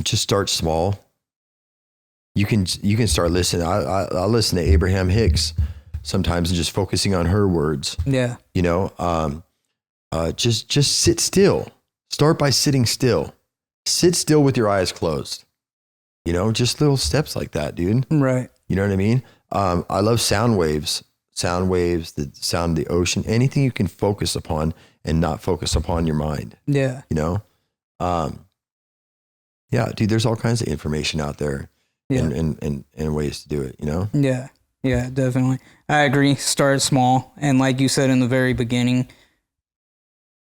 Just start small. You can start listening. I listen to Abraham Hicks sometimes and just focusing on her words. Yeah. You know, just sit still. Start by sitting still. Sit still with your eyes closed. You know, just little steps like that, dude. Right. You know what I mean? I love sound waves, the sound of the ocean, anything you can focus upon and not focus upon your mind. Yeah. You know? Yeah, dude, there's all kinds of information out there and ways to do it, you know? Yeah. Yeah, definitely. I agree. Start small. And like you said in the very beginning,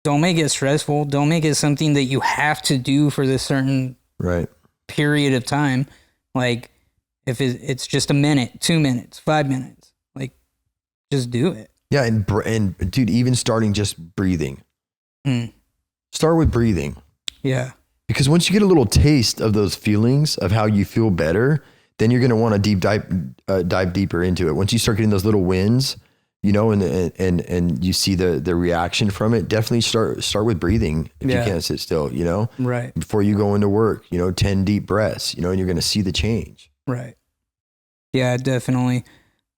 don't make it stressful. Don't make it something that you have to do for this certain period of time. Like if it's just a minute, 2 minutes, 5 minutes, like just do it. Yeah. And dude, even starting just breathing, start with breathing. Yeah. Because once you get a little taste of those feelings of how you feel better, then you're going to want to dive deeper into it. Once you start getting those little wins, and you see the reaction from it, definitely start with breathing if you can't sit still, Right. before you go into work, 10 deep breaths, and you're going to see the change. Right. Yeah, definitely.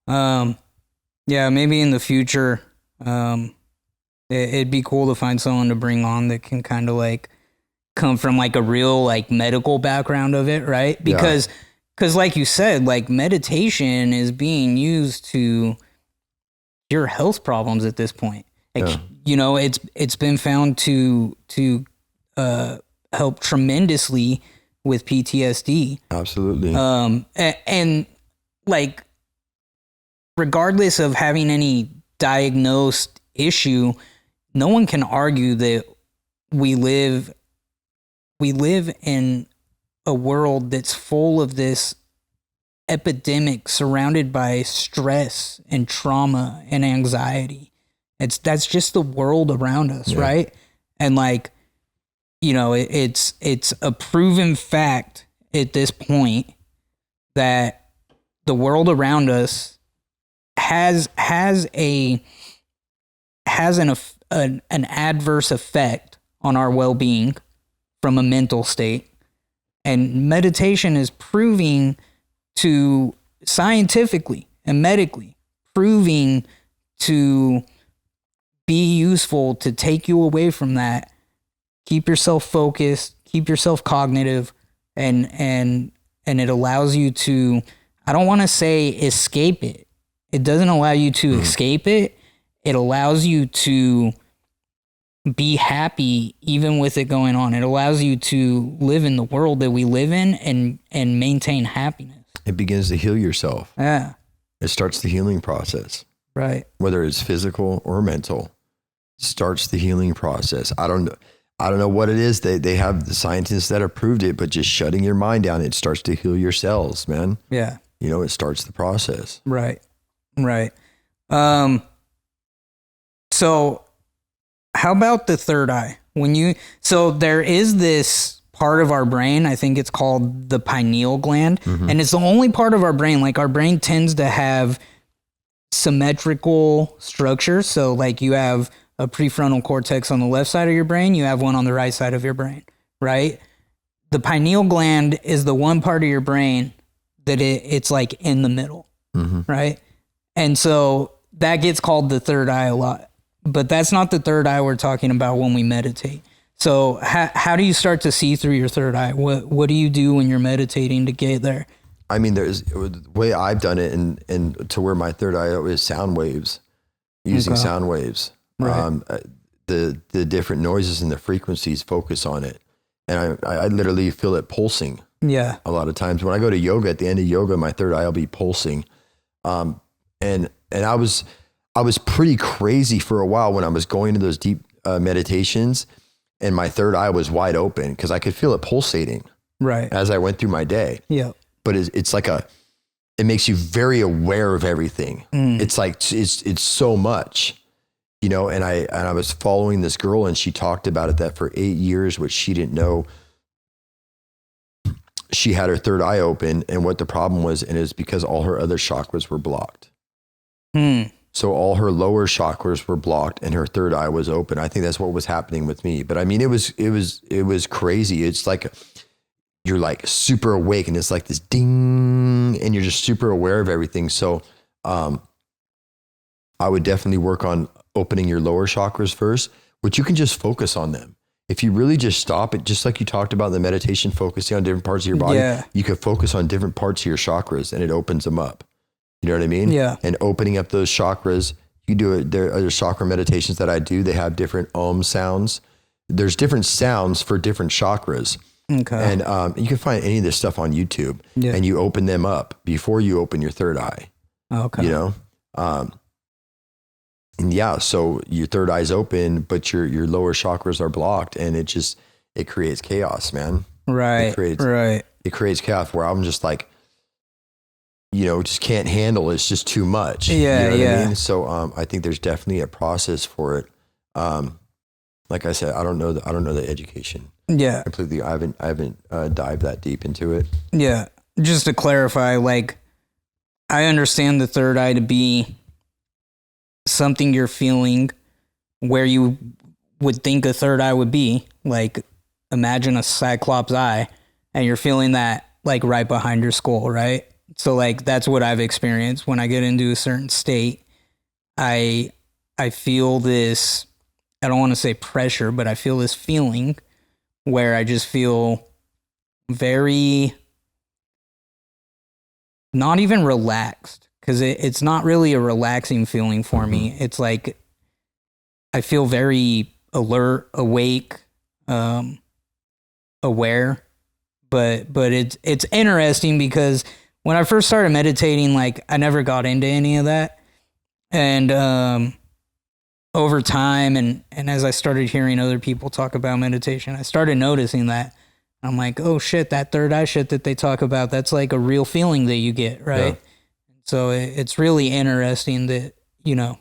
Yeah, maybe in the future, it'd be cool to find someone to bring on that can kind of like come from like a real like medical background of it, right? Because like you said, like meditation is being used to cure health problems at this point. Like, it's been found to help tremendously with PTSD. Absolutely. And like, regardless of having any diagnosed issue, no one can argue that we live in a world that's full of this epidemic surrounded by stress and trauma and anxiety. That's just the world around us, right? And like, it's a proven fact at this point that the world around us has an adverse effect on our well-being from a mental state. And meditation is proving to scientifically and medically proving to be useful to take you away from that. Keep yourself focused, keep yourself cognitive, and it allows you to, I don't want to say escape it. It doesn't allow you to escape it. It allows you to be happy even with it going on. It allows you to live in the world that we live in and maintain happiness. It begins to heal yourself. Yeah. It starts the healing process. Right. Whether it's physical or mental, starts the healing process. I don't know what it is. They have the scientists that have proved it, but just shutting your mind down, it starts to heal your cells, man. Yeah. It starts the process. Right. Right. So how about the third eye? So there is this part of our brain, I think it's called the pineal gland, and it's the only part of our brain, like our brain tends to have symmetrical structure. So like you have a prefrontal cortex on the left side of your brain, you have one on the right side of your brain, right? The pineal gland is the one part of your brain that it's like in the middle, right? And so that gets called the third eye a lot, but that's not the third eye we're talking about when we meditate. So how do you start to see through your third eye? What do you do when you're meditating to get there? I mean, there's the way I've done it and to where my third eye is sound waves, using sound waves. Right. The different noises and the frequencies, focus on it. And I literally feel it pulsing. Yeah. A lot of times when I go to yoga, at the end of yoga, my third eye will be pulsing. And I was pretty crazy for a while when I was going to those deep meditations, and my third eye was wide open because I could feel it pulsating Right. as I went through my day. Yeah. But it's like it makes you very aware of everything. It's like, it's so much, and I was following this girl, and she talked about it, that for 8 years, which she didn't know, she had her third eye open, and what the problem was, and it was because all her other chakras were blocked. So all her lower chakras were blocked and her third eye was open. I think that's what was happening with me. But I mean, it was crazy. It's like, you're like super awake, and it's like this ding, and you're just super aware of everything. So, I would definitely work on opening your lower chakras first, but you can just focus on them. If you really just stop it, just like you talked about in the meditation, focusing on different parts of your body, you could focus on different parts of your chakras, and it opens them up. You know what I mean? Yeah. And opening up those chakras, you do it. There are other chakra meditations that I do. They have different sounds. There's different sounds for different chakras. Okay. And you can find any of this stuff on YouTube, and you open them up before you open your third eye. Okay. And so your third eye's open, but your lower chakras are blocked, and it creates chaos, man. Right. It creates chaos where I'm just like, just can't handle it. It's just too much. Yeah. I mean? So I think there's definitely a process for it. Like I said, I don't know the education. Yeah. Completely. I haven't dived that deep into it. Yeah. Just to clarify, like, I understand the third eye to be something you're feeling where you would think a third eye would be, like imagine a cyclops eye, and you're feeling that like right behind your skull, right? So like that's what I've experienced when I get into a certain state. I feel this, I don't want to say pressure, but I feel this feeling where I just feel very, not even relaxed, because it's not really a relaxing feeling for me. It's like I feel very alert, awake, aware. But it's interesting because when I first started meditating, like I never got into any of that. And over time and as I started hearing other people talk about meditation, I started noticing that. I'm like, oh shit, that third eye shit that they talk about, that's like a real feeling that you get, right? Yeah. So it's really interesting that, you know,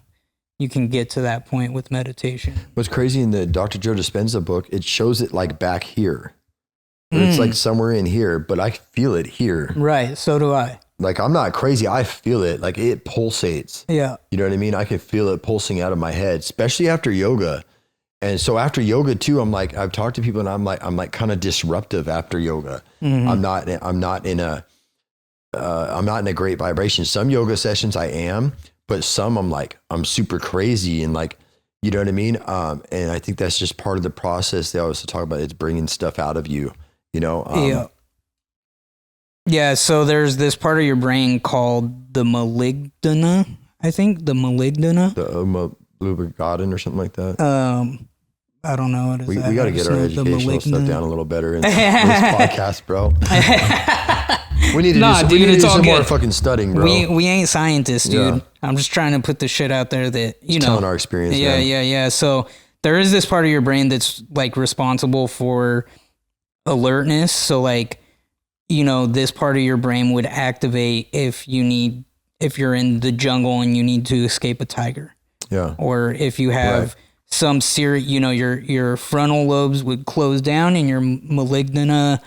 you can get to that point with meditation. What's crazy in the Dr. Joe Dispenza book, it shows it like back here. It's like somewhere in here, but I feel it here. Right, so do I. Like, I'm not crazy. I feel it. Like, it pulsates. Yeah. You know what I mean? I can feel it pulsing out of my head, especially after yoga. And so after yoga too, I'm like, I've talked to people and I'm like kind of disruptive after yoga. Mm-hmm. I'm not in a great vibration. Some yoga sessions I am, but some I'm super crazy and like, you know what I mean? And I think that's just part of the process. They always talk about it's bringing stuff out of you, you know? Yeah. Yeah. So there's this part of your brain called the amygdala, I think, the amygdala. The Lubergadin or something like that. I don't know what is that. We got to get our educational stuff down a little better in this podcast, bro. We need to do some more fucking studying, bro. We ain't scientists, dude. Yeah. I'm just trying to put the shit out there that, you know. Telling our experience. Yeah. So there is this part of your brain that's like responsible for alertness. So like, you know, this part of your brain would activate if you're in the jungle and you need to escape a tiger. Yeah. Or if you have some serious, you know, your frontal lobes would close down and your amygdala,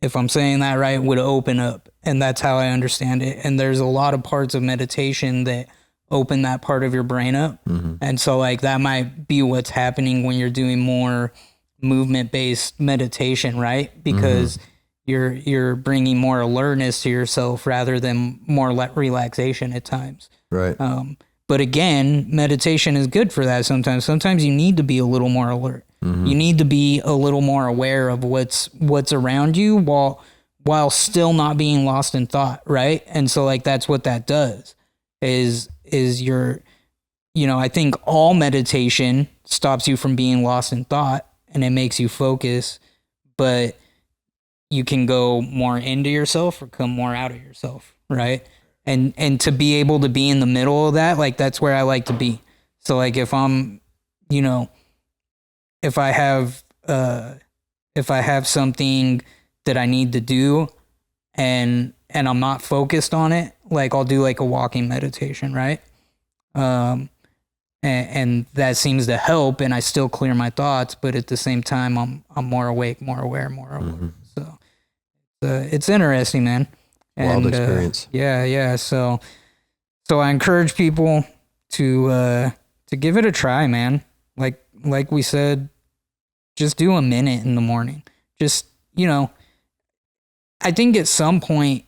if I'm saying that right, would open up. And that's how I understand it. And there's a lot of parts of meditation that open that part of your brain up. Mm-hmm. And so like that might be what's happening when you're doing more movement-based meditation, right? Because you're bringing more alertness to yourself rather than more relaxation at times. Right. But again, meditation is good for that sometimes. Sometimes you need to be a little more alert. Mm-hmm. You need to be a little more aware of what's around you while still not being lost in thought, right? And so like that's what that does is your, you know, I think all meditation stops you from being lost in thought and it makes you focus, but you can go more into yourself or come more out of yourself, right? And to be able to be in the middle of that, like that's where I like to be. So like if I'm, you know, if I have something that I need to do and I'm not focused on it, like I'll do like a walking meditation, right? And that seems to help and I still clear my thoughts, but at the same time I'm more awake, more aware, more alert. Mm-hmm. So it's interesting, man. Wild experience. Yeah. So I encourage people to give it a try, man. Like we said, just do a minute in the morning. Just, you know, I think at some point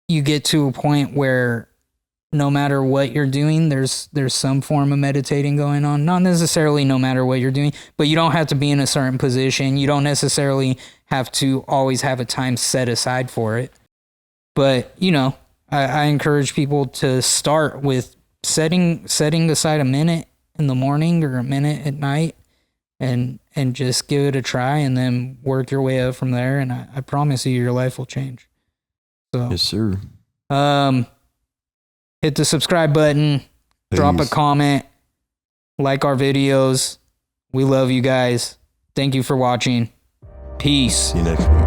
you get to a point where no matter what you're doing, there's some form of meditating going on. Not necessarily no matter what you're doing, but you don't have to be in a certain position. You don't necessarily have to always have a time set aside for it. But, you know, I encourage people to start with setting aside a minute in the morning or a minute at night and just give it a try and then work your way up from there. And I promise you, your life will change. So, yes, sir. Hit the subscribe button, please. Drop a comment, like our videos. We love you guys. Thank you for watching. Peace. See you next week.